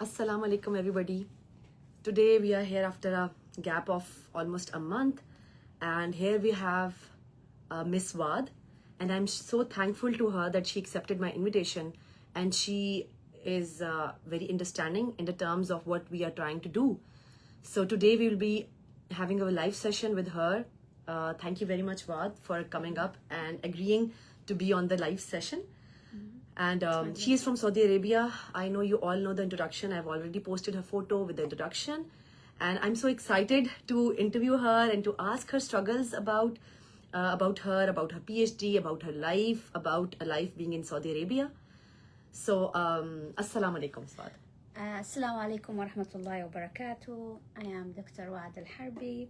Assalamu alaikum everybody. Today we are here after a gap of almost a month, and here we have Miss Waad, and I'm so thankful to her that she accepted my invitation, and she is very understanding in the terms of what we are trying to do. So today we will be having a live session with her. Thank you very much, Waad, for coming up and agreeing to be on the live session. And she is from Saudi Arabia. I know you all know the introduction. I've already posted her photo with the introduction. And I'm so excited to interview her and to ask her struggles about her, about her PhD, about her life, about a life being in Saudi Arabia. So, Assalamu alaikum, Waad. Assalamu alaikum wa rahmatullahi wa barakatuh. I am Dr. Waad Alharbi.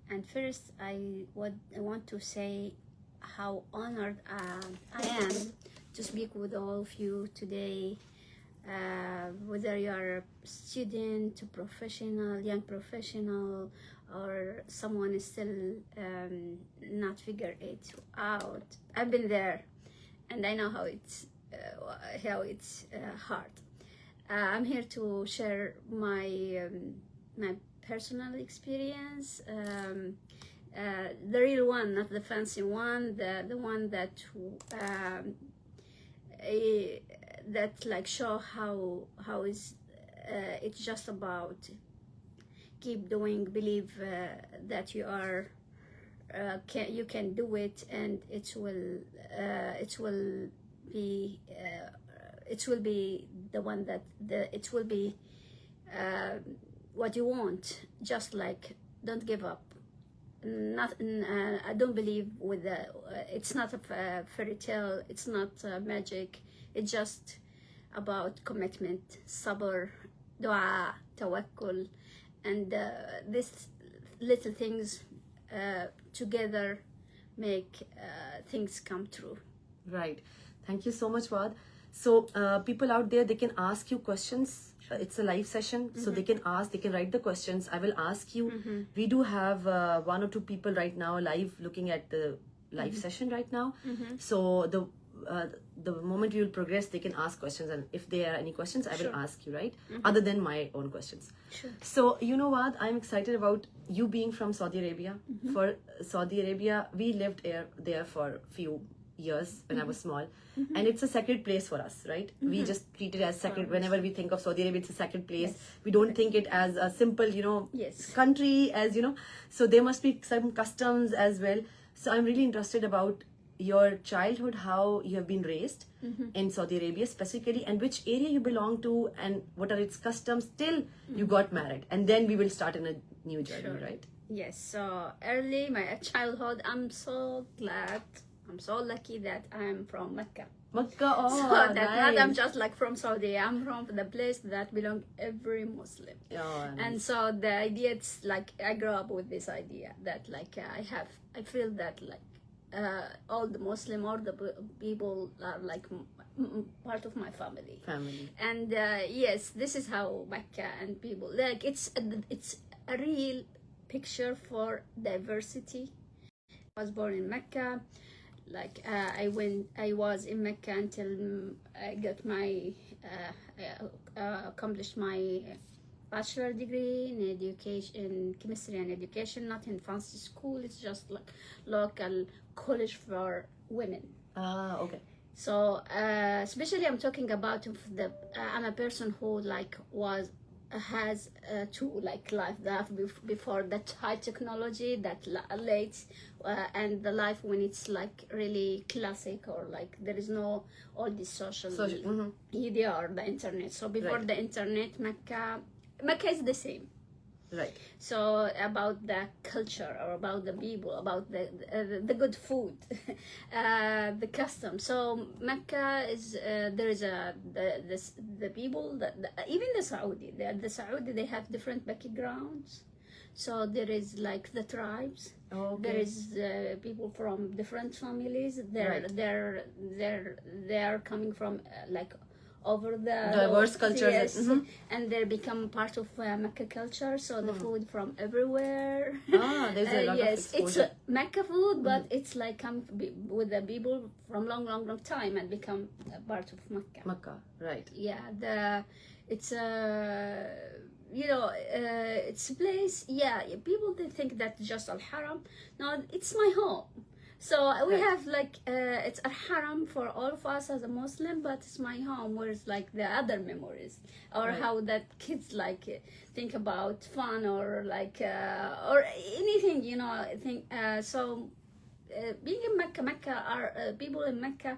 And first, I want to say how honored I am to speak with all of you today, whether you are a student, professional, young professional, or someone is still not figure it out. I've been there, and I know how it's hard. I'm here to share my personal experience, the real one, not the fancy one, the one that like show how is it's just about keep doing, believe that you are you can do it, and it will be the one that it will be what you want. Just like don't give up. I don't believe with the it's not a fairy tale, it's not magic, it's just about commitment, sabr, dua, tawakkul, and these little things together make things come true. Right. Thank you so much, Waad. So people out there, they can ask you questions. It's a live session, so they can write the questions. I will ask you. We do have one or two people right now live looking at the live session right now. So the moment you will progress, they can ask questions, and if there are any questions, I will ask you, right? Other than my own questions. Sure. So you know what? I'm excited about you being from Saudi Arabia. For Saudi Arabia, we lived there for a few years when I was small, and it's a sacred place for us, right? We just treat it as sacred. Whenever we think of Saudi Arabia, it's a sacred place. We don't think it as a simple, country, as so there must be some customs as well. So I'm really interested about your childhood, how you have been raised in Saudi Arabia specifically, and which area you belong to, and what are its customs till you got married, and then we will start in a new journey, right? Yes. So early my childhood, I'm so glad, I'm so lucky that I'm from Makkah. Makkah, oh, So that nice. not I'm just like from Saudi. I'm from the place that belong every Muslim. Oh, And so the idea, it's like I grew up with this idea that like I feel that like all the Muslim or the people are like part of my family. And yes, this is how Mecca and people like it's a real picture for diversity. I was born in Mecca. Like I was in Mecca until I got my accomplished my bachelor degree in education, chemistry and education, not in fancy school. It's just like local college for women. Okay. So especially I'm talking about I'm a person who like has to like life that before that high technology, that late and the life when it's like really classic, or like there is no all this social media or the internet. So before the internet, Mecca is the same. Right. So about the culture, or about the people, about the good food, the custom. So Mecca is there is the people that even the Saudi they have different backgrounds. So there is like the tribes. Okay. There is people from different families. They are coming from like over the diverse cultures, and they become part of Mecca culture. So the food from everywhere. There's a lot of it's exposure. Mecca food, but it's like come with the people from long time and become a part of Mecca. Makkah, right? Yeah, it's it's a place. Yeah, people they think that just Al Haram. No, it's my home. So we Right. have like it's a haram for all of us as a Muslim, but it's my home. Whereas like the other memories, or Right. how that kids like think about fun or like or anything, you know. I think so. Being in Mecca are people in Mecca.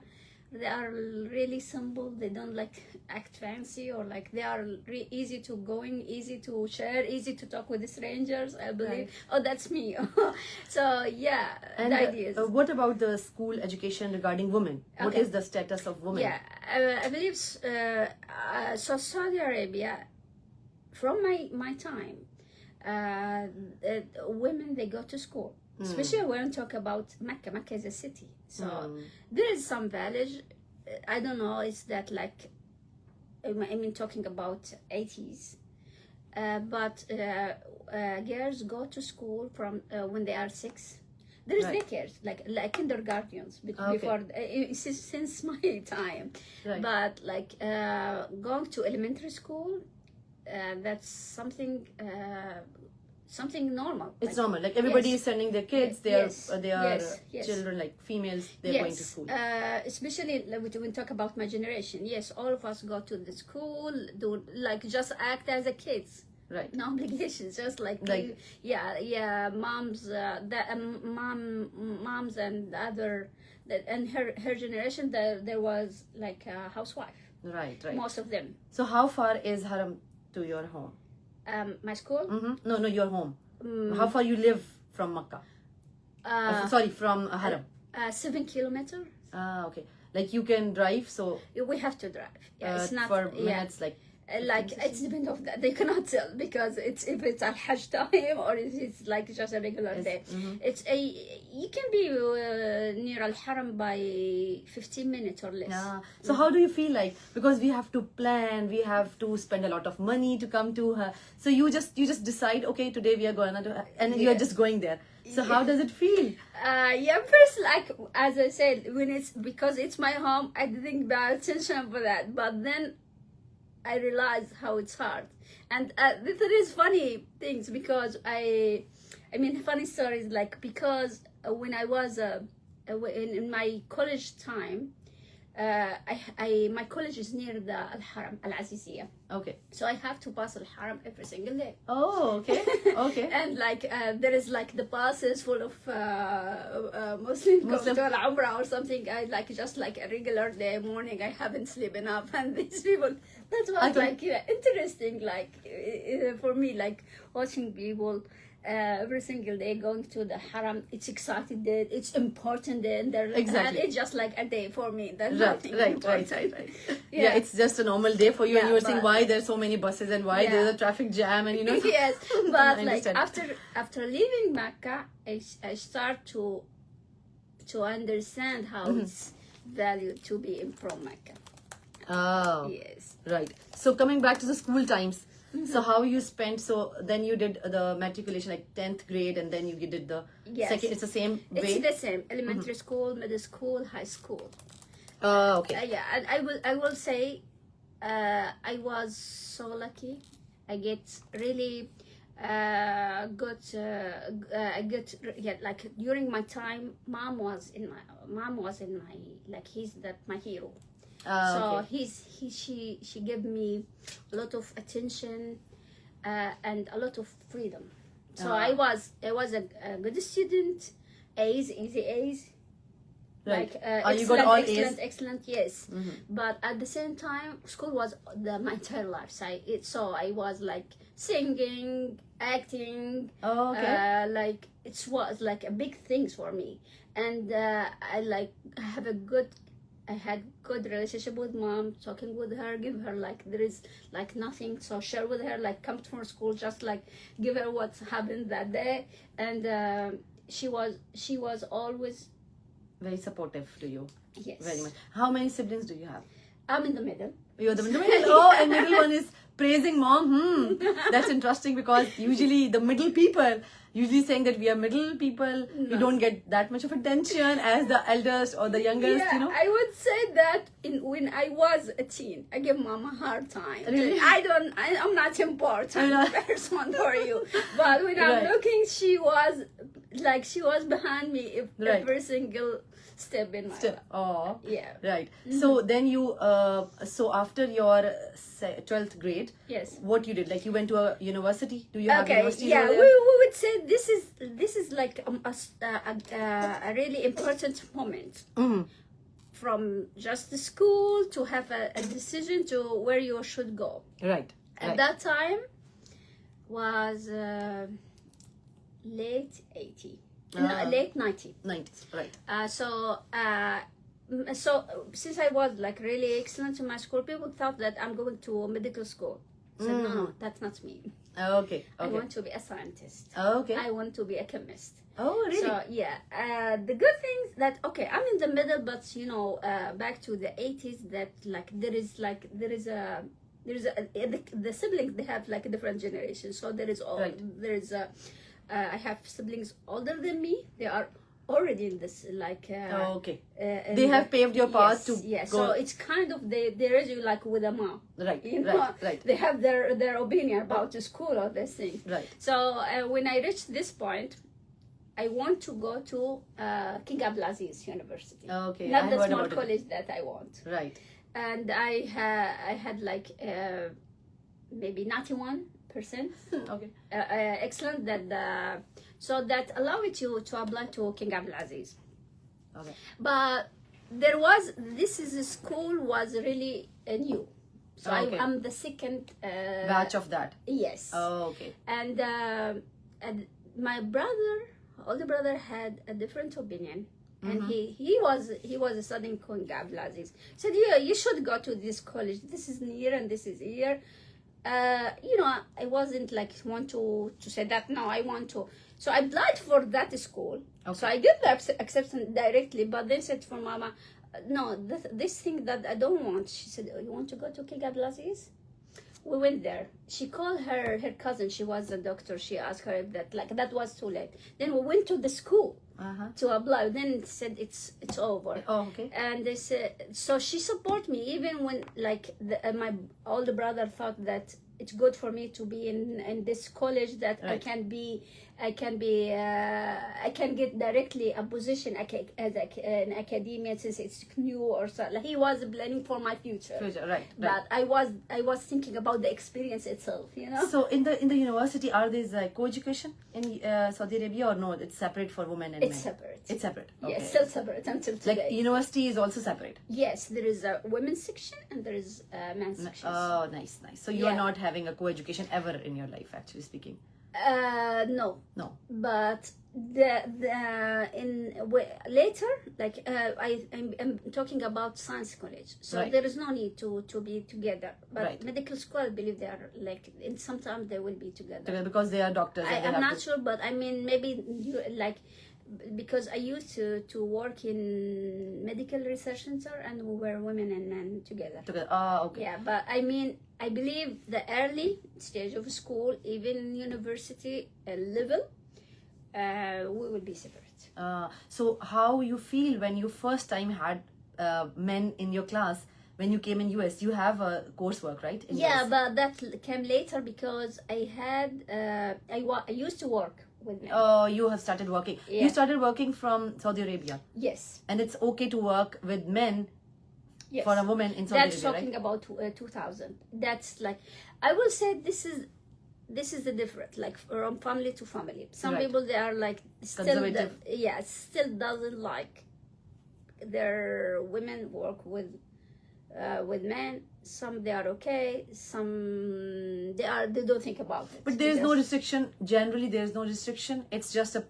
They are really simple. They don't like act fancy, or like they are easy to going, easy to share, easy to talk with the strangers. I believe. Right. Oh, that's me. So yeah, And the idea is. what about the school education regarding women? What Okay. is the status of women? Yeah, I believe so. Saudi Arabia, from my time, women they go to school. Especially when we talk about Mecca. Mecca is a city, so there is some village. I don't know. It's that like, I mean, talking about 80s, but girls go to school from when they are 6. There is Right. daycares like kindergartens Okay. before since my time, Right. but like going to elementary school, that's something. Something normal. It's normal. Like everybody yes. is sending their kids. Yes. They are Yes. Yes. children, like females. They're yes. going to school. Especially like, when we talk about my generation. Yes, all of us go to the school, do like just act as a kids. Right. No obligations, just like moms, moms and other, and her generation. There was like a housewife. Right. Right. Most of them. So how far is Haram to your home? My school. No, your home. How far you live from Makkah? Sorry, from Haram. 7 kilometers. Okay. Like you can drive, so We have to drive. Yeah, it's not for yeah. minutes, like Like it's depend of that. They cannot tell because it's if it's a Hajj time or if it's like just a regular day. It's a you can be near Al Haram by 15 minutes or less. yeah. So how do you feel like, because we have to plan, we have to spend a lot of money to come to her. So you just decide, okay, today we are going to, and you are just going there. So how does it feel? Yeah, first, like as I said, when it's because it's my home, I didn't pay attention for that. But then I realized how it's hard, and there is funny things because I mean funny stories like because when I was in my college time, my college is near the Al Haram Al Aziziyah. Okay. So I have to pass Al Haram every single day. Oh, okay. Okay. And like there is like the buses full of Muslims go to Al Umrah or something. I like just like a regular day morning. I haven't slept enough, and these people. That was like interesting. Like for me, like watching people. Every single day going to the haram, it's exciting day, it's important day, and Exactly. it's just like a day for me. There's Right, nothing right. important. Yeah, it's just a normal day for you, and Yeah, you were saying but- why there's so many buses and why there's a traffic jam, and Yes, I but like understand. after leaving Mecca, I start to understand how it's valued to be from Mecca. Oh, Yes. right. So coming back to the school times, so how you spent, so then you did the matriculation like 10th grade, and then you did the Yes. second, it's the same way? It's the same. Elementary school, middle school, high school. Okay. Yeah, and I will say, I was so lucky. I get really good. I get like during my time, mom was in my like he's my hero. So Okay. she gave me a lot of attention and a lot of freedom. So I was a good student, easy A's. Right. Like You got all excellent, A's? excellent, yes. But at the same time, school was my entire life. So I was like singing, acting. Oh, okay. Like it was like a big things for me, and I had good relationship with mom, talking with her, give her like there is like nothing, so share with her, like come from school, just like give her what happened that day, and she was always Very supportive to you. yes. Very much. How many siblings do you have? I'm in the middle. You're the middle. Oh, and middle one is praising mom. That's interesting because usually the middle people usually saying that we are middle people, we don't get that much of attention as the eldest or the youngest, Yeah, you know. I would say that when I was a teen, I gave mom a hard time. Really? I'm not important person for you. But when I'm looking, she was behind me every single step in my life. Oh, yeah. Right. So then you, so after your 12th grade, Yes. what you did? Like you went to a university? Do you have Okay, university? yeah, over we there? would say this is like a really important moment from just the school to have a decision to where you should go. Right. At that time was late 80, late 90. 90s, right. So since I was like really excellent in my school, people thought that I'm going to medical school. So no, that's not me. Okay. I want to be a scientist. Okay. I want to be a chemist. Oh, really? So yeah, the good thing is that I'm in the middle, but back to the 80s, that there is the siblings, they have like a different generation. So I have siblings older than me. They are already in this okay. They have paved your path to go. So it's kind of they raise you like with a mom. Right. Right. They have their opinion about the school or this thing. Right. So when I reached this point, I want to go to King Abdulaziz University. Okay. Not the small college that I want. Right. And I had like maybe 91%. Okay. Excellent. So that allowed me to apply to King Abdulaziz. Okay. But this school was really new. So okay. I'm the second batch of that. Yes. Oh, okay. And my older brother had a different opinion. And he was studying King Abdulaziz. He said, yeah, you should go to this college. This is near and this is here. I wasn't like want to say that. No, I want to. So I applied for that school. Okay. So I did the acceptance directly, but then said for Mama, no, this thing that I don't want. She said, oh, you want to go to King Abdulaziz? We went there. She called her cousin. She was a doctor. She asked her if that was too late. Then we went to the school to apply. Then said it's over. Oh, okay. And they said, so she supported me even when my older brother thought that it's good for me to be in this college that right. I can get directly a position as an academia since it's new or so. Like he was planning for my future. Right. But I was thinking about the experience itself, So in the university, are there co-education in Saudi Arabia or no? It's separate for women and men. It's separate. It's separate. Okay. Yes, still separate until today. Like university is also separate. Yes, there is a women's section and there is a men's section. Oh, nice. So you are not having a co-education ever in your life, actually speaking. No. But But later, I'm talking about science college, so right. there is no need to be together. But right. medical school, I believe they are and sometimes they will be together because they are doctors. I'm not sure, but I mean maybe because I used to work in medical research center and we were women and men together. Okay. Yeah, but I mean, I believe the early stage of school, even university level, we will be separate. So how you feel when you first time had men in your class when you came in US? You have a coursework, right? Yeah, but that came later because I had I used to work with men. Oh, you have started working. Yeah. You started working from Saudi Arabia. Yes. And it's okay to work with men. Yes. For a woman in Saudi That's Arabia, talking right? about 2000. That's I will say this is the different, from family to family. Some right. people, they are still still doesn't like their women work with men. Some they are okay. Some they don't think about it. But there is no restriction. Generally, there is no restriction. It's just a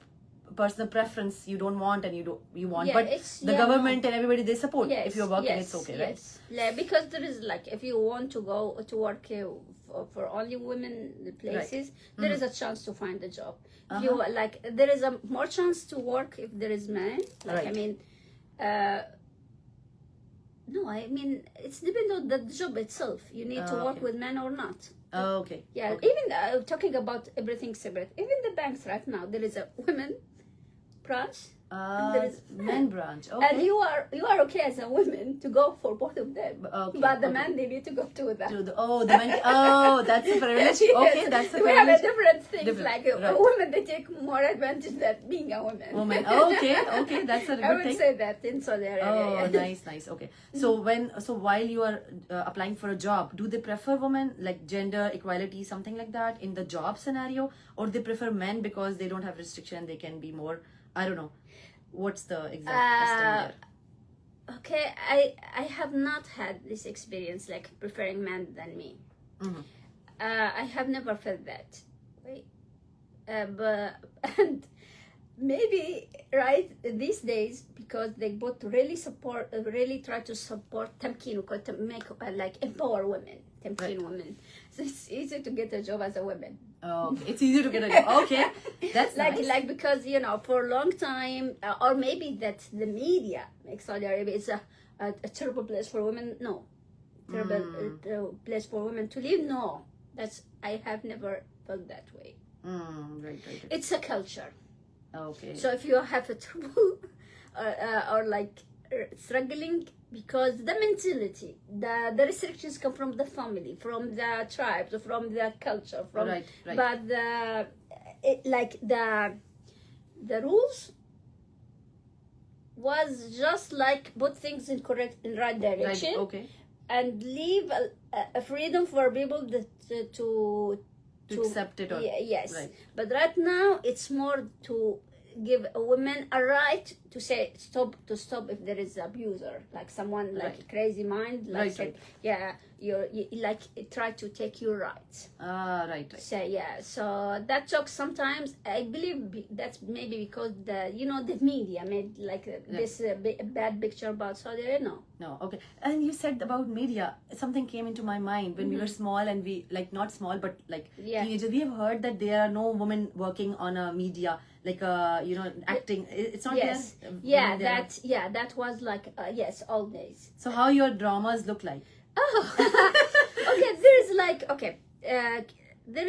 personal preference. You don't want and you want. But the government and everybody, they support. Yes, if you're working, it's okay, right? Yes, because there is if you want to go to work for only women places, right. There is a chance to find a job. If you there is a more chance to work if there is men. Right. I mean, No, I mean, it's depends on the job itself. You need to work Okay. with men or not. Okay. Yeah, Okay. even talking about everything separate. Even the banks right now, there is a women branch. There is Men branch. And Okay. you are okay as a woman to go for both of them. Okay, But the okay. men, they need to go to that. To the the men. Oh, that's a privilege. Yes. Okay, that's a We have a privilege. different things. Different, Like a right. woman, they take more advantage than being a woman. Woman. Okay. Okay, that's a good I would thing. say that in Saudi Arabia. Oh, yeah. nice. Okay. So while you are applying for a job, do they prefer women, like gender equality, something like that, in the job scenario, or they prefer men because they don't have restriction, they can be more, I don't know. What's the exact custom there? Okay, I have not had this experience like preferring men than me. Mhm. I have never felt that way. But and maybe right these days because they both really try to support tamkeen, to make like empower women, tamkeen women. So it's easy to get a job as a woman. Oh, okay. It's easier to get a job. Okay, that's like nice. like because for a long time or maybe that the media makes Saudi Arabia is a terrible place for women. No, terrible place for women to live. No, I have never felt that way. Right. It's a culture. Okay. So if you have a trouble or like struggling because the mentality, the restrictions come from the family, from the tribes, from the culture, from Right. but the rules was just like put things in right direction Right. Okay. and leave a freedom for people to accept it or yes. Right. But right now it's more to give a woman a right to say stop if there is abuser, like someone like Right. crazy mind, like Right, said, right. yeah, you like try to take your rights. Right. So yeah, so that talk sometimes I believe that's maybe because the media made like this bad picture about Saudi Arabia. No, okay. And you said about media, something came into my mind when we were small and we, like, not small, but like Yeah. teenagers, we have heard that there are no women working on a media, like, acting. It's not Yes, there. yeah, Women there. that was like yes, all days. So how your dramas look like? Oh, okay. There is like there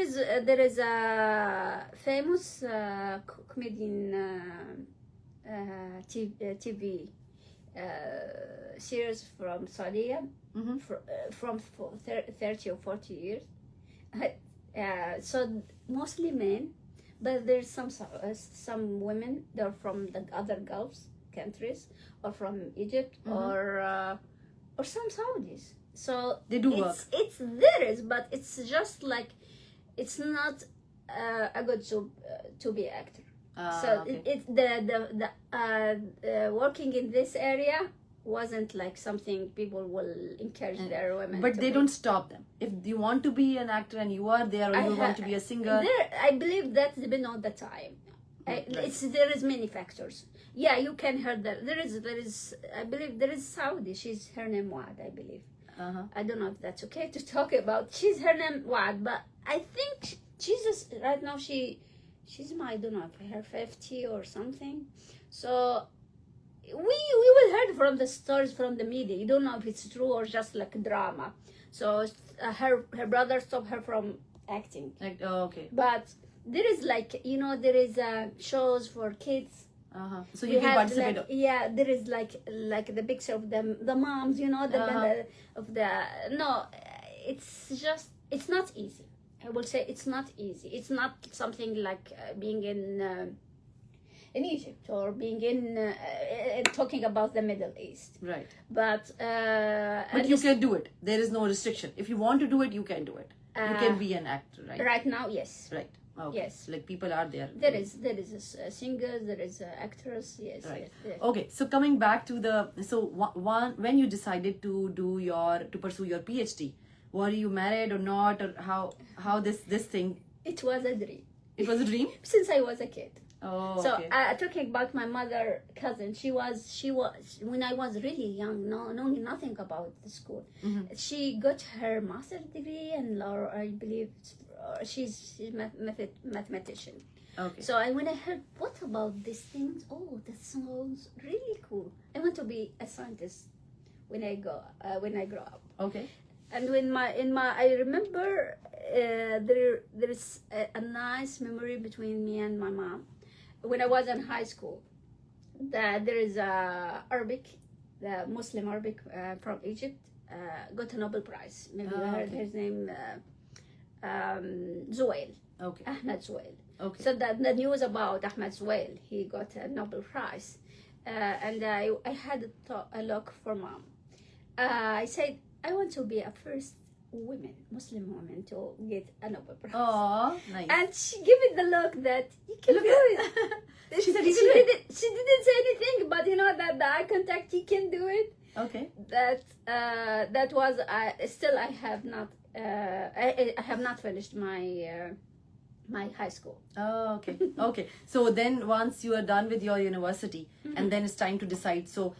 is a famous comedian TV series from Saudi Mm-hmm. from 30 or 40 years. So mostly men, but there's some women. They're from the other Gulf countries or from Egypt or some Saudis. So They do work. It's there is, but it's just like it's not a good job to be actor. So Okay. it's the working in this area wasn't like something people will encourage their women. But to they be. don't stop them. If you want to be an actor and you are there, or you want to be a singer. I believe that depends on the time. Right. There is many factors. Yeah, you can hear that. There is. I believe there is Saudi. Her name Waad, I believe. Uh-huh. I don't know if that's okay to talk about. Her name Waad, but I think she's just right now. She's I don't know if her 50 or something. So we will heard from the stories from the media. You don't know if it's true or just like drama. So her brother stopped her from acting. Like, okay. But there is like there is shows for kids. Uh-huh. So We you can have, participate. like, yeah, there is like the picture of the moms, no, it's not easy. I will say it's not easy. It's not something like being in Egypt or being in talking about the Middle East. Right. But you can do it. There is no restriction. If you want to do it, you can do it. You can be an actor, right? right now, yes. Right. Okay. Yes. Like people are there. There is a singer, there is an actress, yes. Right. Yes. Okay. So coming back to when you decided to pursue your PhD, were you married or not, or how this thing? It was a dream. It was a dream. Since I was a kid. Oh. So Okay. talking about my mother cousin, she was when I was really young, knowing nothing about the school. Mm-hmm. She got her master's degree, and I believe she's mathematician. Okay. So when I heard what about these things, oh, that sounds really cool. I want to be a scientist when I grow up. Okay. And I remember there's a nice memory between me and my mom when I was in high school. That there is a the Muslim Arabic from Egypt got a Nobel Prize. Maybe you heard his name, Zuhail. Okay. Ahmed Zuhail. Okay. So that the news about Ahmed Zuhail, he got a Nobel Prize, and I had a look for mom. I said I want to be a first Muslim woman to get a Nobel Prize. Oh, nice. And she gave it the look that you can do it. She said she didn't say anything, but you know that the eye contact, you can do it. Okay. That was still I have not I have not finished my my high school. Oh, okay. Okay. So then once you are done with your university, and then it's time to decide. So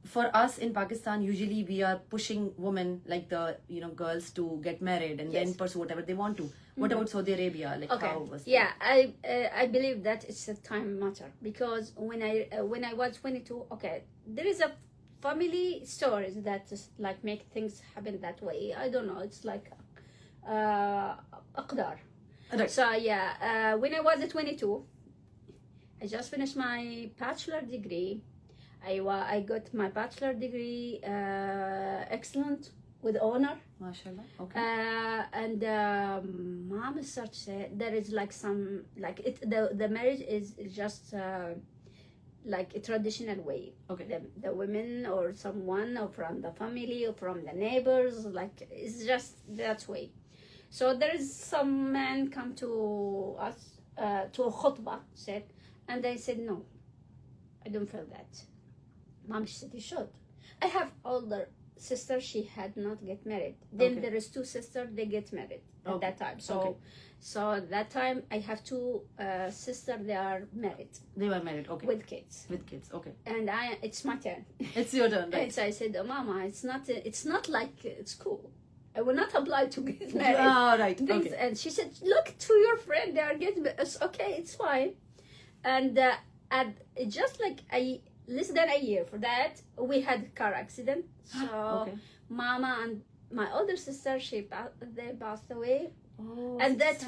for us in Pakistan, usually we are pushing women, like the girls, to get married and then pursue whatever they want to. What about Saudi Arabia? Like, how was that? Yeah, I believe that it's a time matter, because when I was 22, okay, there is a family stories that just like make things happen that way. I don't know. It's like aqdar. Right. So yeah, when I was 22, I just finished my bachelor degree. I got my bachelor degree excellent with honor. MashaAllah. Okay. And mom started to say there is like some like the marriage is just like a traditional way. Okay. The women or someone or from the family or from the neighbors, like it's just that way. So there is some men come to us to a khutbah said, and I said no, I don't feel that. Mom, she said you should. I have older sister, she had not get married. Then there is two sisters, they get married at that time. So at that time I have two sisters, they are married. They were married. Okay. With kids. With kids. Okay. And it's my turn. It's your turn, right? So I said, oh, Mama, it's not like it's cool. I will not apply to get married. Ah, right. Okay. And she said, look to your friend, they are getting married. It's okay, it's fine. And just like less than a year for that, we had a car accident. So Mama and my older sister, they passed away. Oh, and that's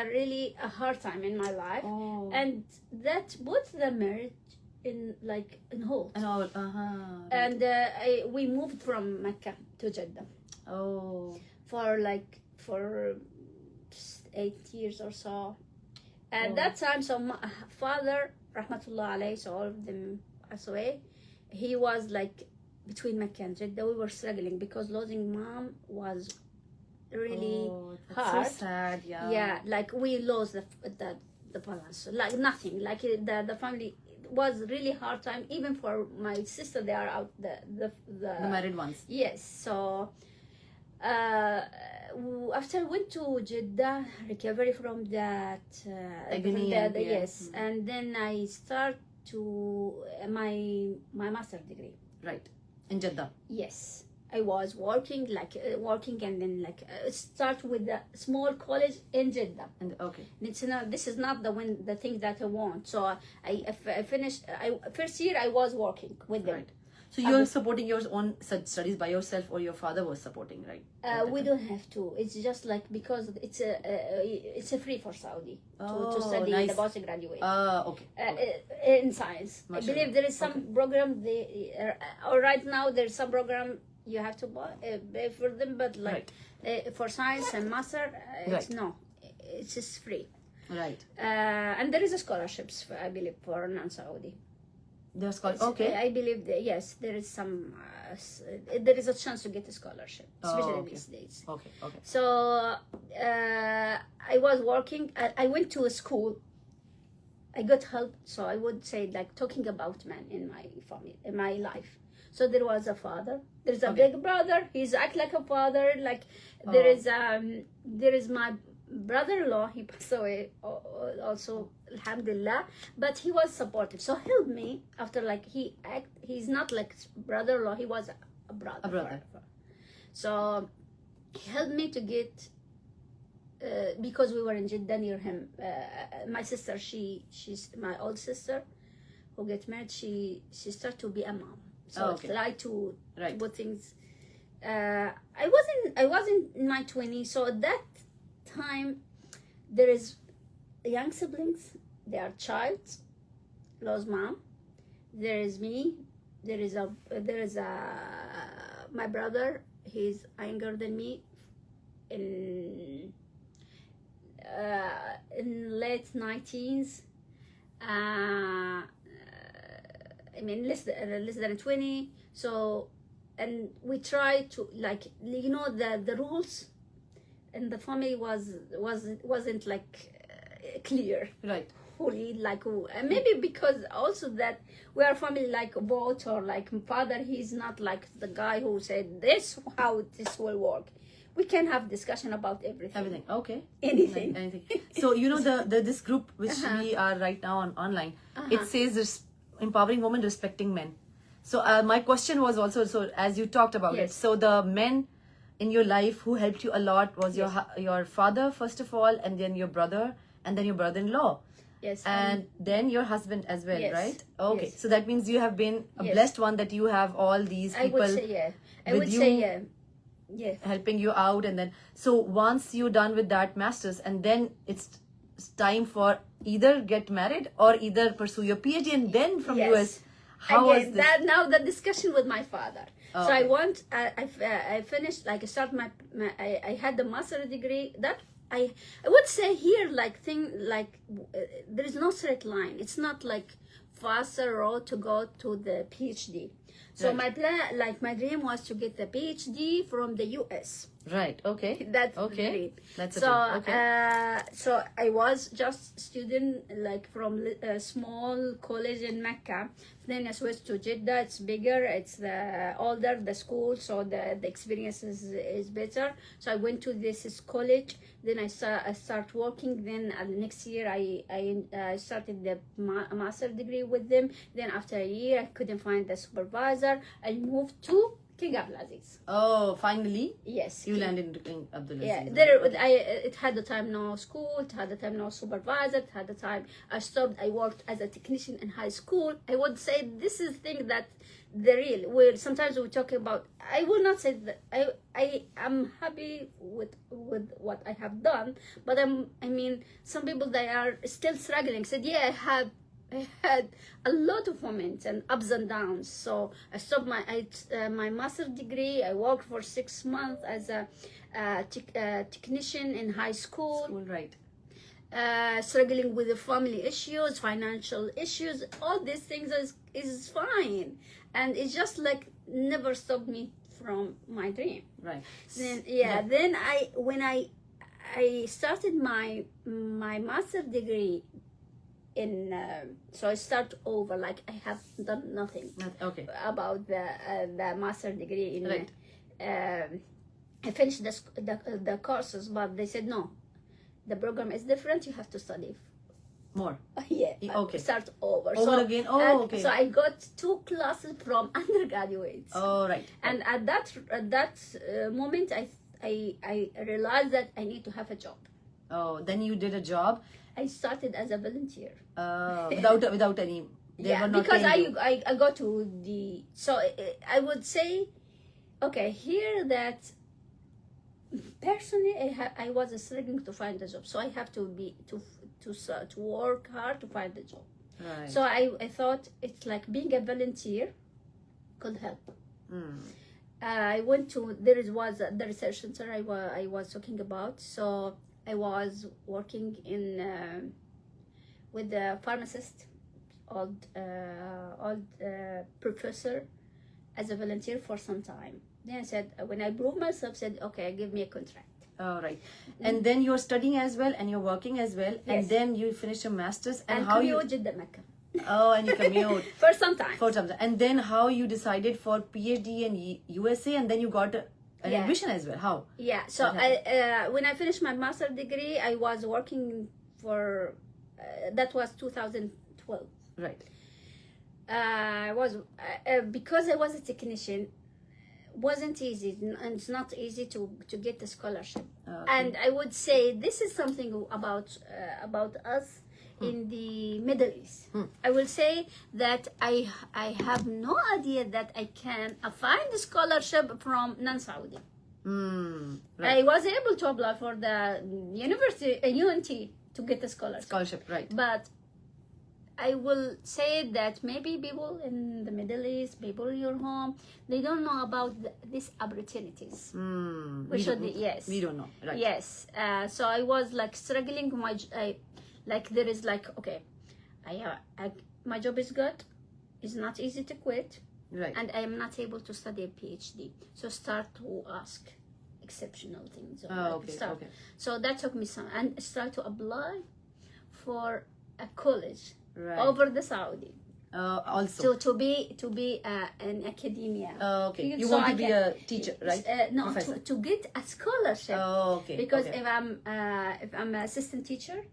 really a hard time in my life. And that put the marriage in hold. And we moved from Makkah to Jeddah. For 8 years or so. At that time, so my father, rahmatullah alayhi, so all of them passed away. He was like between Mecca and Jeddah. We were struggling because losing mom was really hard. So sad, yeah. Yeah, like we lost the balance, like nothing. Like the family was really hard time. Even for my sister, they are out the married ones. Yes, so. After I went to Jeddah, recovery from that, yes, and then I start to my master degree. Right, in Jeddah. Yes, I was working and then start with a small college in Jeddah. And this is not the thing that I want. So I finished. First year I was working with them. Right. So you're supporting your own studies by yourself, or your father was supporting, right? We don't have to. It's just like because it's a free for Saudi to study the postgraduate. In science. I believe there is some program or right now there's some program you have to pay for them, but for science and master, it's just free. Right. And there is a scholarships I believe for non-Saudi. There's I believe that yes, there is some. There is a chance to get a scholarship, especially these days. Okay. So I was working. I went to a school. I got help. So I would say talking about man in my family, in my life. So there was a father. There's a big brother. He's act like a father. There is my brother-in-law. He passed away also, alhamdulillah, but he was supportive, so helped me after he's not like brother-in-law, he was a brother. So he helped me to get because we were in Jeddah near him. My sister, she's my old sister who get married, she started to be a mom. So Oh, okay. try to Right. put things. I wasn't in my 20s, so at that time there is young siblings. They are child, lost mom. There is me. There is my brother. He's younger than me. In late 19s. I mean less than 20. So, and we try to, like, the rules and the family wasn't like clear Right. fully, like, and maybe because also that we are family like both, or like father, he's not like the guy who said this how this will work. We can have discussion about everything. Okay. Anything. Anything. So the this group which we are right now online, it says empowering women, respecting men. So my question was also, so as you talked about it, Yes. so the men in your life who helped you a lot was your father first of all, and then your brother, and then your brother-in-law. Yes. And then your husband as well, Yes. right? Okay. Yes. So that means you have been a Yes. blessed one, that you have all these I people would say yeah. I with would you, say yeah. Yeah. helping you out. And then, so once you're done with that master's, and then it's time for either get married or either pursue your PhD, and then from Yes. US, how was Again, this? that now the discussion with my father. Oh, So okay. I finished, like, I start I had the master degree. That I would say here, like, there is no straight line. It's not like faster road to go to the PhD. So Right. my plan, like, my dream was to get the PhD from the US. Right. Okay. That's Okay. the dream. That's a So dream. Okay. so I was just student, like, from a small college in Mecca. Then I switched to Jeddah. It's bigger. It's the older the school, so the experience is better. So I went to this college. Then I start working. Then next year I started the master degree with them. Then after a year I couldn't find the supervisor. I moved to King Abdulaziz. Oh, finally, Yes. you landed into King Abdulaziz. Yeah, Okay. it had the time no school, it had the time no supervisor, it had the time I stopped. I worked as a technician in high school. I would say this is thing that the real, where sometimes we talk about. I will not say that I am happy with what I have done, but I mean, some people that are still struggling said, yeah, I had a lot of moments and ups and downs. So I stopped my master's degree. I worked for 6 months as a technician in high school, Right. struggling with the family issues, financial issues. All these things is fine, and it's just like never stopped me from my dream. Right. Then then when I started my master's degree in so I start over, like, I have done nothing Okay. about the master degree in Right. I finished the courses, but they said no, the program is different, you have to study More. yeah. Okay. Start over. Over again? Oh, and okay. So I got 2 classes from undergraduates. Oh, right. And at that moment I realized that I need to have a job. Oh, then you did a job I started as a volunteer. without any. They Yeah, were not because paying you. I go to the, so I would say, okay, here that personally I was struggling to find a job, so I have to be to work hard to find a job. Right. So I thought it's like being a volunteer could help. I went to was the research center I was talking about. So I was working in with the pharmacist, old professor, as a volunteer for some time. Then I said, when I proved myself, said, okay, give me a contract. Oh, right. And then you're studying as well, and you're working as well, and Yes. then you finish your masters, and how you? commute Jeddah, Makkah. Oh, and you commute For some time. for some time, and then how you decided for PhD in USA, and then you got an Yeah. admission as well. How? Yeah, so What when I finished my master's degree, I was working for, that was 2012. Right. I was, because I was a technician, wasn't easy, and it's not easy to get the scholarship. Okay. And I would say this is something about us in the Middle East. I will say that I have no idea that I can find a scholarship from non-Saudi. Right. I was able to apply for the university, UNT, to get a scholarship. Scholarship, right. But I will say that maybe people in the Middle East, people in your home, they don't know about these opportunities. We don't know. Right. Yes. So I was like struggling. There is like, okay, my job is good. It's not easy to quit. Right. And I am not able to study a PhD. So start to ask exceptional things. Okay. So that took me some, and start to apply for a college. Right. Over the Saudi, also to be in academia. Okay, you want to be a teacher, right? No, Professor. to get a scholarship. Okay. Because okay. if I'm an assistant teacher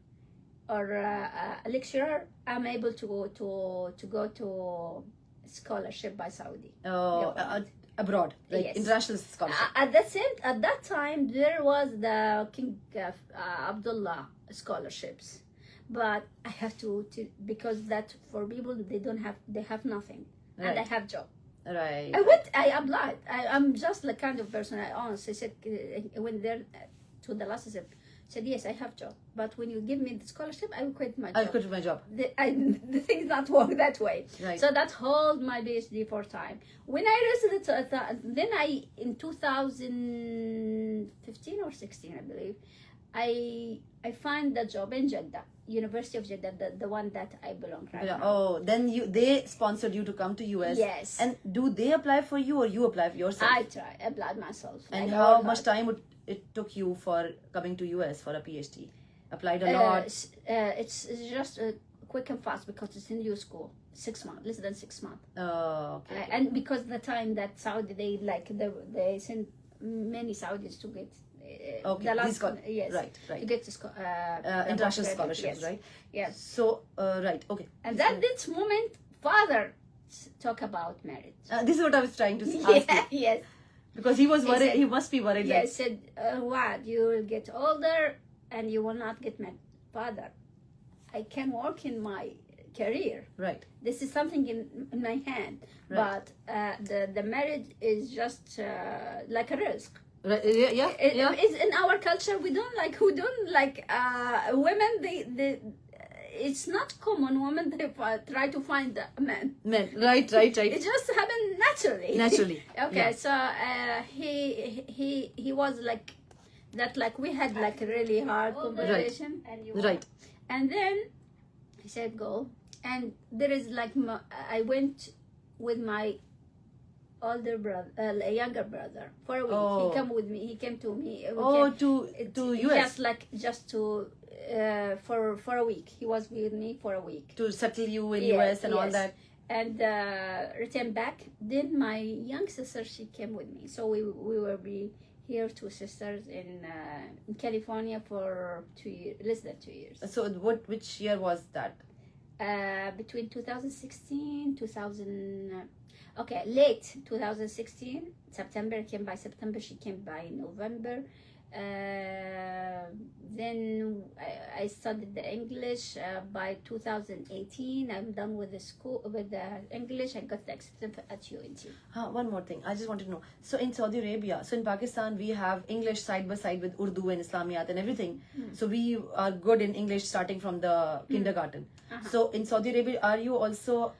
or a lecturer, I'm able to go to scholarship by Saudi. Abroad, like Yes. international scholarship. At that time, there was the King Abdullah scholarships. But I have to because that for people they have nothing, Right. and I have job. Right. I applied. I'm just the kind of person I honestly said when there to the last step, said yes, I have job, but when you give me the scholarship, I will quit my job. I'll quit my job. The things not work that way. Right. So that hold my PhD for time. When I rested then in 2015 or 16, I believe, I find the job in Jeddah, University of Jeddah, the one that I belong right now. Oh, then they sponsored you to come to US. Yes. And do they apply for you or you apply for yourself? I applied myself. And I how work much hard. time it took you for coming to US for a PhD? Applied a lot. It's just quick and fast because it's in your school. 6 months, less than 6 months. Oh, okay. And because the time that Saudi they send many Saudis to get. Okay, the last, yes, right. to get to international scholarships, yes. right? Yes. So, right, okay. And at this moment, father talk about marriage. This is what I was trying to ask you. Yes. Because he was worried, said- he must be worried. Yes, said, Waad, you will get older and you will not get married. Father, I can work in my career. Right. This is something in my hand. Right. But the marriage is just like a risk. Right. Yeah. It's in our culture. We don't like women. It's not common. Women they try to find a man. Men. Right. It just happened naturally. Naturally. Okay. Yeah. So he was like that. Like we had like a really hard conversation. Right. And then he said go. And there is like I went with my older brother, a younger brother, for a week. Oh. He came with me. He came to me. To US. Just to for a week. He was with me for a week. To settle you in Yes, US and all yes. that. And returned back. Then my young sister, she came with me. So we will be here, two sisters in California for 2 years, less than 2 years. So which year was that? Between late 2016, September, came by September, she came by November. Then I studied the English. By 2018, I'm done with the school, with the English. I got the acceptance at UNT. One more thing, I just want to know. So in Saudi Arabia, so in Pakistan, we have English side by side with Urdu and Islamiyat and everything. So we are good in English starting from the kindergarten. So in Saudi Arabia, are you also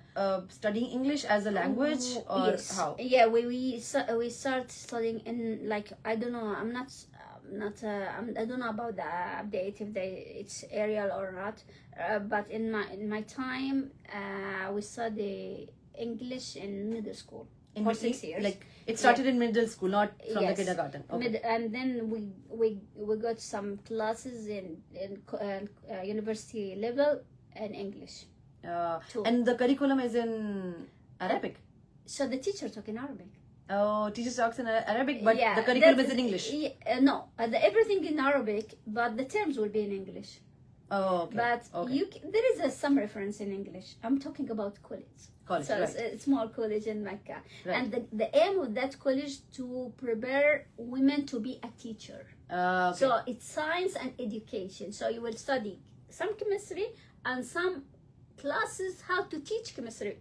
studying English as a language or Yes. how? Yeah, we start studying in like I don't know. I don't know about the update if it's aerial or not. But in my time, we study English in middle school for 6 years. Like it started in middle school, not from the Yes. kindergarten. Okay. And then we got some classes in university level in English. Too. And the curriculum is in Arabic. So the teacher talk in Arabic. Oh, teacher talks in Arabic, but Yeah, the curriculum that's- is in English. No, everything in Arabic, but the terms will be in English. Oh, okay. But okay. there is some reference in English. I'm talking about college. College, So right. it's a small college in Makkah. Right. And the aim of that college to prepare women to be a teacher. Okay. So it's science and education. So you will study some chemistry, and some classes how to teach chemistry,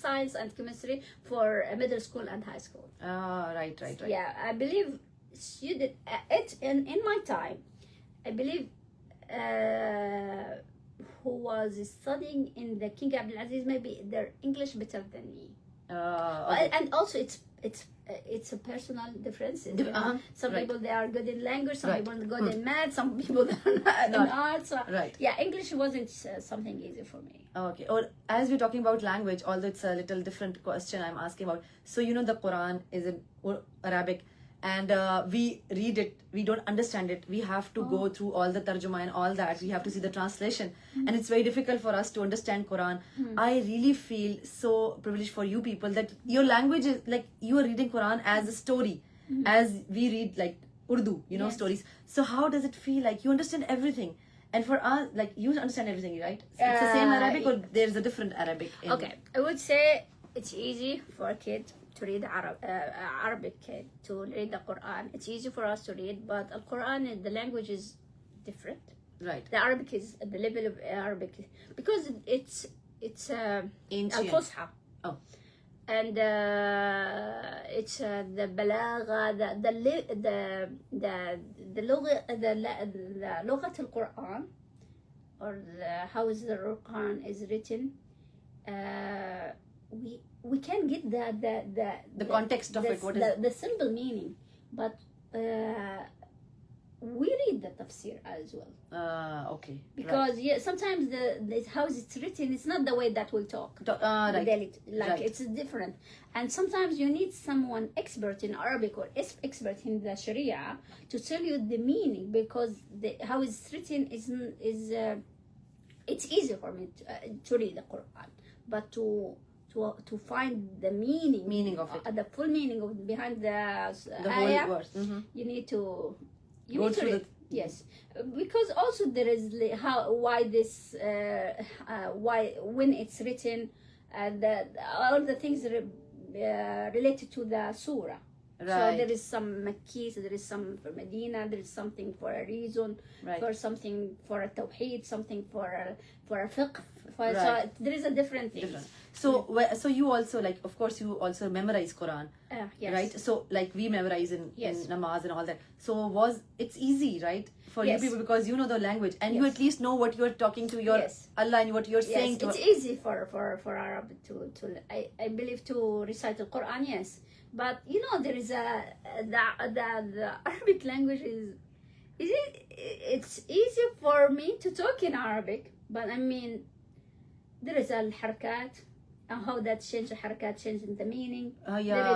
science and chemistry for middle school and high school. Right. Yeah, I believe student it in my time. I believe who was studying in the King Abdulaziz, maybe their English better than me. Okay. And also it's a personal difference. You know? Some Right. people they are good in language, some Right. people are good in math, some people they are not in art. So Right. yeah, English wasn't something easy for me. Okay. Or as we're talking about language, although it's a little different question I'm asking about. So you know the Quran is in Arabic, and we read it, we don't understand it. We have to go through all the tarjuma and all that. We have to see the translation, and it's very difficult for us to understand Quran. I really feel so privileged for you people that your language is like you are reading Quran as a story, as we read like Urdu, you know, Yes. stories. So how does it feel like you understand everything? And for us, like you understand everything, right? It's the same Arabic, or there's a different Arabic? Okay, I would say it's easy for a kid to read Arabic kid to read the Quran. It's easy for us to read, but the Quran, the language is different. Right. The Arabic is the level of Arabic because it's Ancient. al-Fusha. Oh. And it's the balagha, the لغة القرآن, or how is the Quran is written. We can get the context of it. What is the simple meaning, but we read the tafsir as well. Okay. Because yeah, sometimes the how it's written, it's not the way that we talk. Right. Like Right. it's different, and sometimes you need someone expert in Arabic or expert in the Sharia to tell you the meaning, because how it's written is it's easy for me to read the Quran, but to find the meaning of it, the full meaning of behind the whole ayah, verse. you need to Go through read. Yes, because also there is why when it's written, all the things related to the surah. Right. So there is some Makki, so there is some for Medina, there is something for a reason, Right. for something for a tawheed, something for a fiqh. Right. So there is a different thing. Different. So, so you also, like, of course, you also memorize Quran, Yes. right? So, like, we memorize in Yes. namaz and all that. So, it's easy, right, for Yes. you people, because you know the language, and you Yes. at least know what you're talking to your Yes. Allah and what you're saying Yes, to. it's easy for Arab to I believe to recite the Quran. Yes, but you know there is the Arabic language it's easy for me to talk in Arabic, but I mean there is al-harakat and how that change the harakat changing the meaning. Yeah. There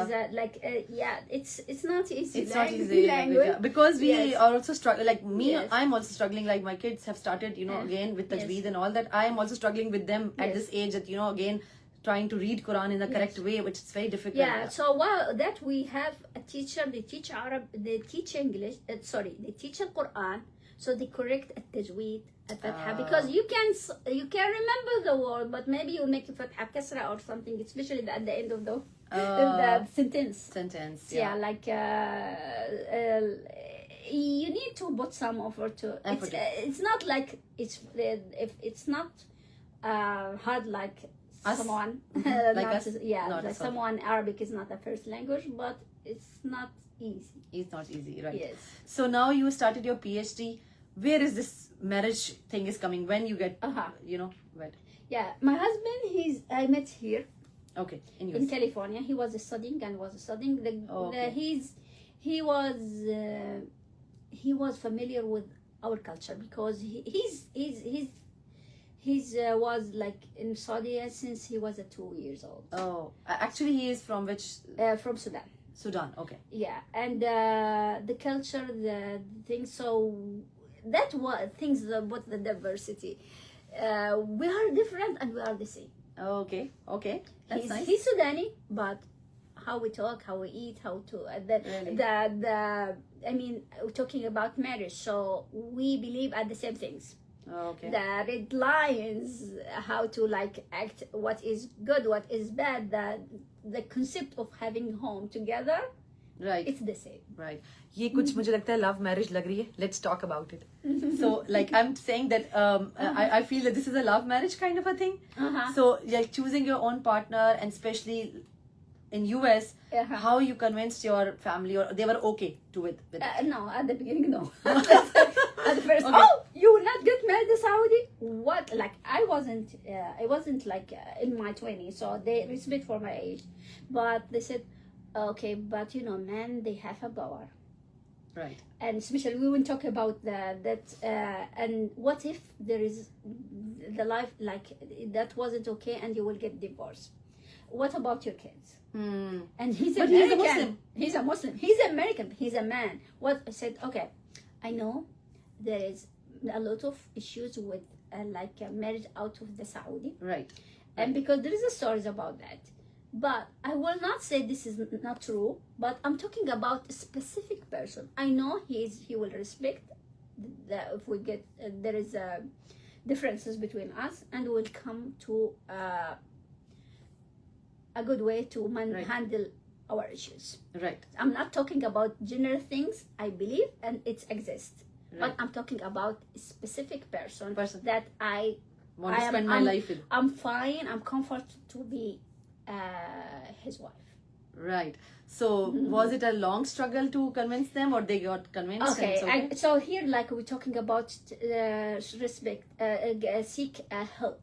is it's not easy. It's not easy language. yeah. Because we Yes. are also struggling. Like me, Yes. I'm also struggling. Like my kids have started, again with Yes. tajweed and all that. I am also struggling with them at Yes. this age. That again trying to read Quran in the correct way, which is very difficult. Yeah, so while that we have a teacher, they teach Arab, they teach English, they teach Quran, so they correct at tajweed, at fatha, because you can remember the word, but maybe you make a fatha kasra or something, especially at the end of the sentence. Sentence. Yeah, like you need to put some effort to. Effort. It's not like if it's not hard like Us? someone Like not us? yeah, Not like us. someone Arabic is not a first language, but it's not easy. It's not easy, right? Yes. So now you started your PhD. Where is this marriage thing is coming? When you get, wed? Yeah, my husband, I met here Okay, in in US. California. He was studying and was studying. Okay. He was familiar with our culture because he's was like in Saudi since he was 2 years old. Oh, actually, he is from which? From Sudan. Sudan. Okay. Yeah, and the culture, the things. So that was things about the diversity. We are different and we are the same. Okay. Okay. That's nice. He's Sudani, but how we talk, how we eat, how to Really? I mean, we're talking about marriage, so we believe at the same things. Okay. The red lines, how to like act, what is good, what is bad, the concept of having home together, Right. It's the same. Right. ये कुछ मुझे लगता है love marriage लग रही है. Let's talk about it. So like I'm saying that I feel that this is a love marriage kind of a thing. So like choosing your own partner, and especially in US, how you convinced your family, or they were okay to with No, at the beginning, no. At the first, oh, you will not get married in Saudi? What? Like I wasn't like in my 20s, so they respect for my age, but they said, okay, but you know, men, they have a power. Right. And especially we will talk about that and what if there is the life like that wasn't okay and you will get divorced? What about your kids? And he's But American. he's a Muslim. He's a Muslim. He's American. He's a man. What I said, okay, I know there is a lot of issues with like marriage out of the Saudi. Right. And because there is a stories about that. But I will not say this is not true, but I'm talking about a specific person. I know he will respect that if we get there is differences between us, and we'll come to a good way to handle our issues. Right. I'm not talking about general things I believe and it exists, Right. but I'm talking about a specific person that I Want to spend my life with. I'm fine. I'm comfortable to be his wife. Right. So was it a long struggle to convince them, or they got convinced? Okay. And And so here, like we're talking about respect, seek help.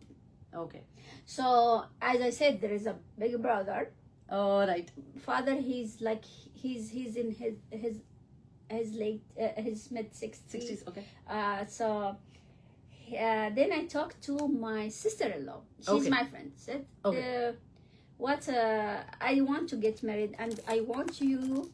Okay. So as I said, there is a big brother. Oh, right. Father, he's like he's in his late his mid 60s. Okay. So then I talked to my sister-in-law. She's my friend. Said, Okay. I want to get married, and I want you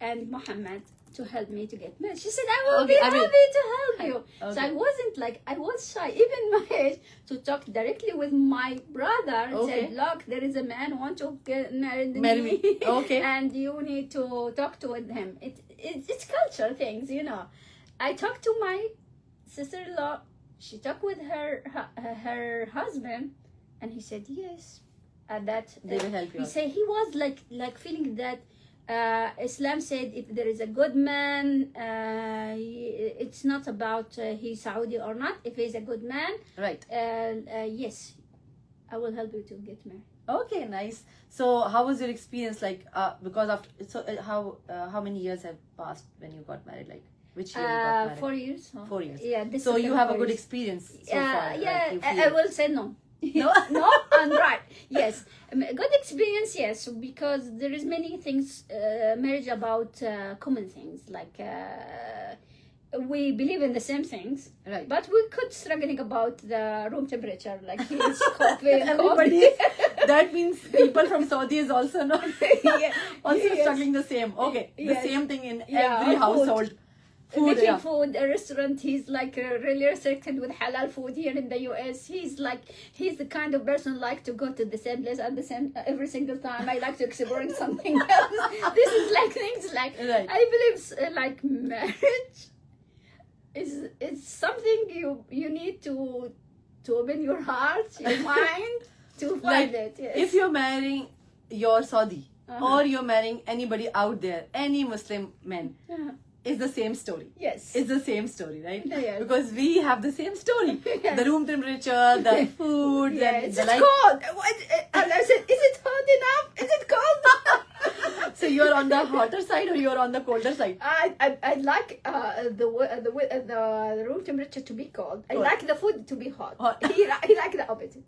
and Muhammad to help me to get married. She said, I will be happy to help you. So I wasn't like, I was shy, even my age, to talk directly with my brother and said, look, there is a man who wants to get married Marry me. Okay. And you need to talk to him. It's culture things, you know. I talked to my sister-in-law. She talked with her husband, and he said yes. That they will help you. He said he was like feeling that Islam said if there is a good man, it's not about he's Saudi or not. If he's a good man, Right. Yes, I will help you to get married. Okay, nice. So how was your experience like? Because after how many years have passed when you got married? Like which year you got married? 4 years. 4 years. Yeah. So you have a good experience so far. Yeah. Like, I will say no. No, I'm right. Yes, good experience. Yes, because there is many things marriage about common things like we believe in the same things, Right. but we could struggling about the room temperature, like he's coffee. Everybody. That means people from Saudi is also not also struggling the same. Okay, the same thing in every household. Food, food, a restaurant, he's like really restricted with halal food here in the US. He's the kind of person like to go to the same place at the same every single time. I like to explore something else. This is like things like I believe like marriage is something you need to open your heart, your mind to find it. Yes. If you're marrying your Saudi or you're marrying anybody out there, any Muslim men. It's the same story. Yes. It's the same story, right? Yes. Because we have the same story. Yes. The room temperature, the food, yes. the It's cold. And I said, is it hot enough? Is it cold? So you're on the hotter side or you're on the colder side? I like the room temperature to be cold. I like the food to be hot. He like the opposite.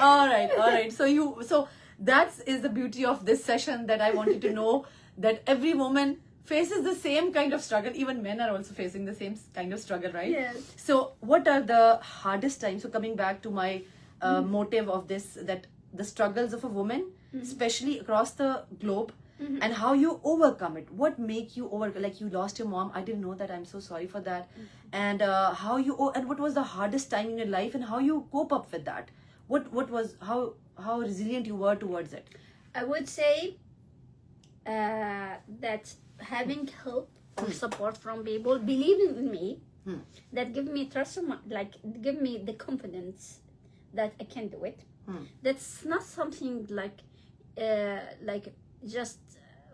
All right. So that is the beauty of this session, that I wanted to know that every woman faces the same kind of struggle. Even men are also facing the same kind of struggle, right? Yes. So what are the hardest times? So coming back to my motive of this, that the struggles of a woman, especially across the globe, and how you overcome it. What make you overcome? Like you lost your mom. I didn't know that. I'm so sorry for that. And and what was the hardest time in your life, and how you cope up with that? What was how resilient you were towards it? I would say that having help or support from people believing in me, that give me trust, like give me the confidence that I can do it. That's not something like just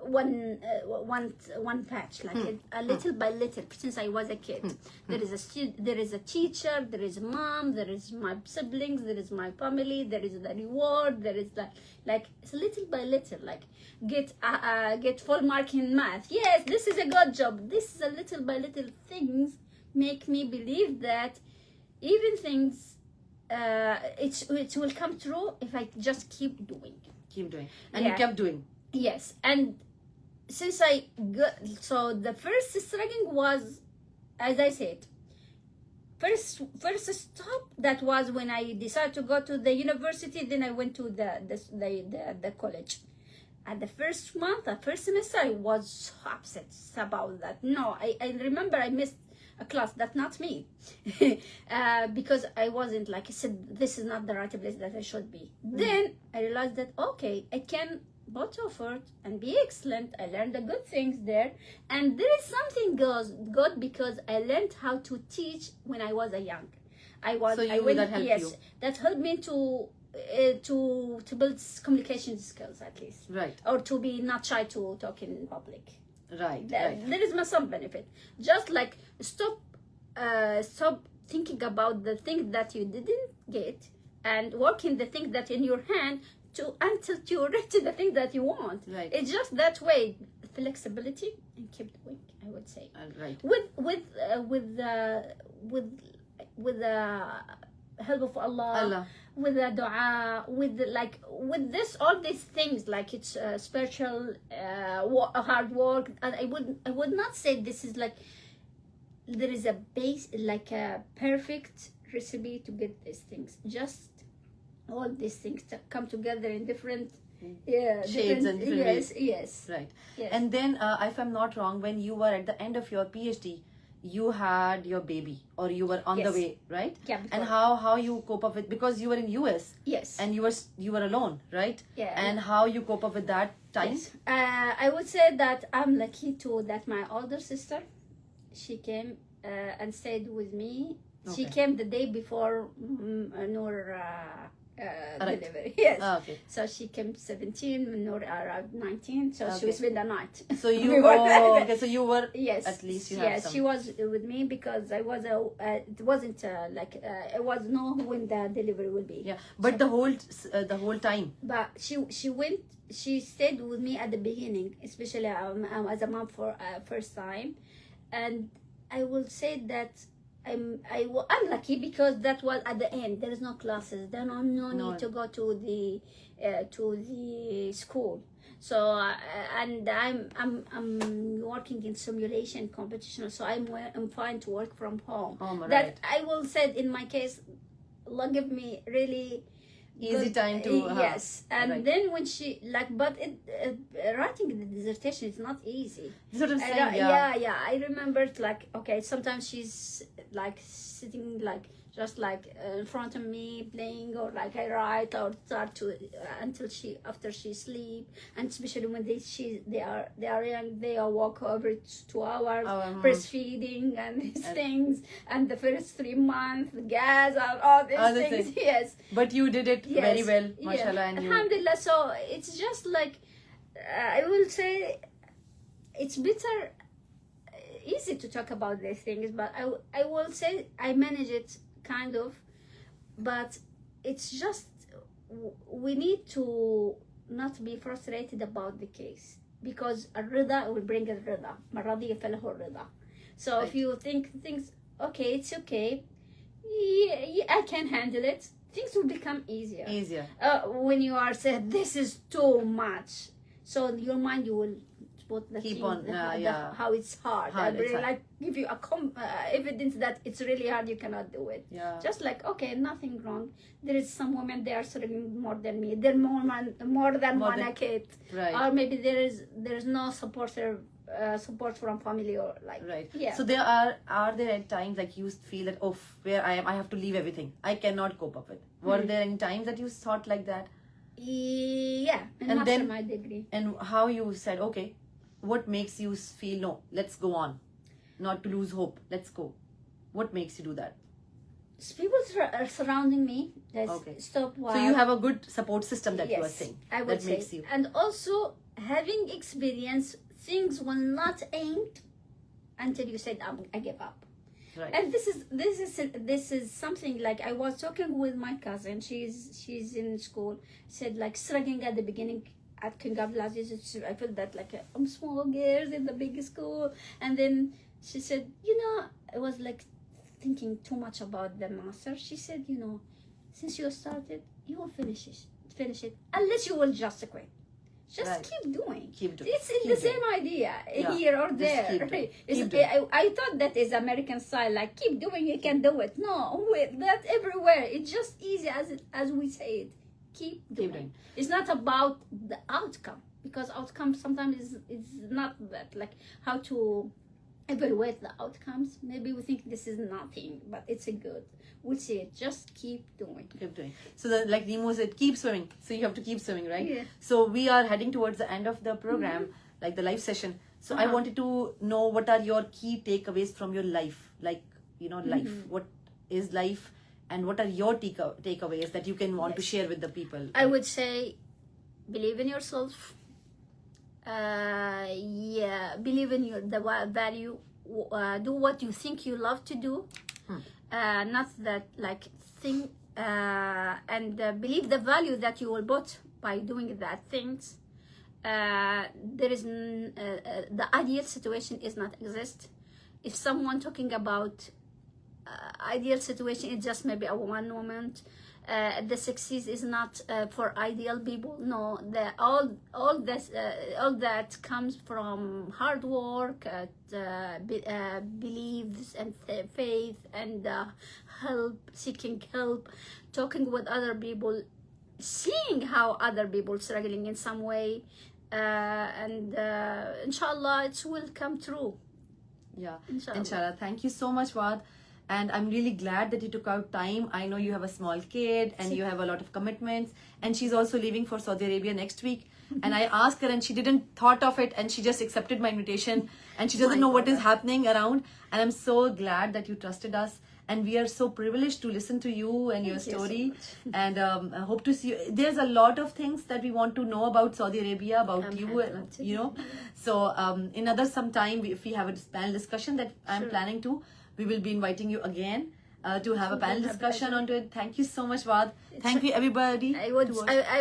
one patch, like a little by little, since I was a kid. There is a teacher, there is a mom, there is my siblings, there is my family, there is the reward, there is like it's little by little, like get full mark in math. Yes, this is a good job. This is a little by little things make me believe that even things it will come true if I just keep doing. And you kept doing. Yes, and since I got, so the first struggling was, as I said, first stop, that was when I decided to go to the university. Then I went to the college. At the first month, the first semester, I was so upset about that. No, I remember I missed a class. That's not me. Because I wasn't, like I said, this is not the right place that I should be. Then I realized that, okay, I can put effort and be excellent. I learned the good things there. And there is something good because I learned how to teach when I was a young. That helped you? That helped me to build communication skills, at least. Right. Or to be not shy to talk in public. Right. There is some benefit. Just like stop thinking about the things that you didn't get and working the things that in your hand until you reach the thing that you want. Right. It's just that way. Flexibility and keep doing, I would say. Right. With the help of Allah. With the dua, with all these things, like it's spiritual, hard work, and I would not say this is like there is a base, like a perfect recipe to get these things. Just all these things to come together in different shades and different ways. Yes. Right. Yes. And then, if I'm not wrong, when you were at the end of your PhD, you had your baby, or you were on the way, right? Yeah. And how you cope up with, because you were in US. Yes. And you were alone, right? Yeah. And how you cope up with that time? Yes. I would say that I'm lucky too that my older sister, she came and stayed with me. Okay. She came the day before Noor delivery. Yes. Okay. So she came 17, Noor arrived 19. So she Okay. spent the night. So you okay? So you were Yes. At least you have yes, some. she was with me because I was it wasn't it was know when the delivery will be. Yeah, but the whole time. But she stayed with me at the beginning, especially as a mom for first time, and I will say that I'm lucky because that was at the end. There is no classes. There no need to go to the school. So and I'm working in simulation competition. So I'm fine to work from home. That I will say in my case, Allah give me really easy good, time to yes. And right. then when she but writing the dissertation is not easy. That's what I'm saying. Yeah. I remember okay, sometimes she's like sitting like just like in front of me playing, or like I write or start to until after she sleep. And especially when they are young, they are walk every 2 hours, breastfeeding and these things, and the first 3 months gas and all these things. Yes, but you did it very well, mashallah. Yeah. And Alhamdulillah. So it's just like I will say it's better easy to talk about these things, but I will say I manage it kind of, but it's just we need to not be frustrated about the case, because الرضا will bring الرضا. من رضي فله الرضا. So right. If you think things okay, it's okay, yeah, I can handle it, things will become easier. When you are said this is too much, so in your mind you will put the keep thing, on how it's hard. I really like give you a evidence that it's really hard, you cannot do it. Just like, okay, nothing wrong, there is some women, they are struggling more than me, they're more than one kid, right. Or maybe there is no support from family, or like right. Yeah. So there are there at times like you feel that where I am, I have to leave everything, I cannot cope up with. Were there any times that you thought like that? Yeah. And then my degree. And how you said, okay, what makes you feel no, let's go on, not to lose hope, let's go? What makes you do that? People are surrounding me. Okay. Stop. So you have a good support system that yes, you are saying. I would that say. Makes you. And also having experience, things will not end until you said, I give up. Right. And this is something like I was talking with my cousin. She's in school. Said like struggling at the beginning at King Abdulaziz. I felt that like I'm small girls in the big school, and then she said, I was like thinking too much about the master. She said, since you started, you will finish it unless you will just quit. Just Right. keep doing. Keep doing. It's in Keep the same idea here or Just there. keep doing. It's- Keep doing. I thought that is American style, like keep doing, you can do it. No, wait, that's everywhere. It's just easy as we say it. Keep doing. doing. It's not about the outcome, because outcome sometimes is not that, like how to evaluate the outcomes. Maybe we think this is nothing, but it's a good. We'll see it. Just keep doing. Keep doing. So like Nemo said, keep swimming. So you have to keep swimming, right? Yeah. So we are heading towards the end of the program, like the live session. So I wanted to know, what are your key takeaways from your life? Like, life. What is life? And what are your takeaways that you can want to share with the people? I would say, believe in yourself. Believe in the value. Do what you think you love to do. Not that like thing. And believe the value that you will put by doing that things. There is the ideal situation is not exist. If someone talking about ideal situation, it's just maybe a one moment. The success is not for ideal people. No, all that comes from hard work, beliefs and faith, and seeking help, talking with other people, seeing how other people struggling in some way, and inshallah it will come true. Yeah, Inshallah. inshallah. Thank you so much, Waad. And I'm really glad that you took out time. I know you have a small kid and you have a lot of commitments. And she's also leaving for Saudi Arabia next week. And I asked her and she didn't thought of it, and she just accepted my invitation. And she doesn't know what is happening around. And I'm so glad that you trusted us. And we are so privileged to listen to you and your Thank you so story. much. And I hope to see you. There's a lot of things that we want to know about Saudi Arabia, about you, So in some time, if we have a panel discussion that I'm planning to, we will be inviting you again to have a panel discussion onto it. Thank you so much, Waad. Thank you, everybody. I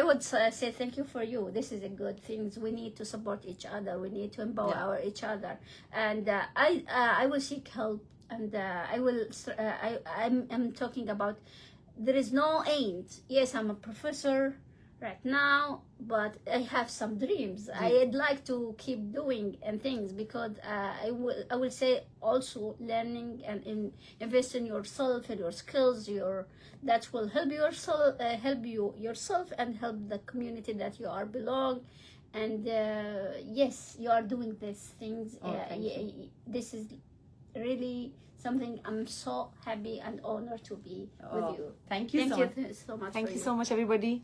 would say thank you for you. This is a good thing. We need to support each other. We need to empower each other. And I will seek help. And I'm talking about, there is no end. Yes, I'm a professor right now, but I have some dreams. I'd like to keep doing and things, because I will say also learning and invest in yourself and your skills. That will help yourself and help the community that you are belong. And yes, you are doing these things. This is really something I'm so happy and honored to be with you. Thank you so much. So much. Thank you so much, everybody.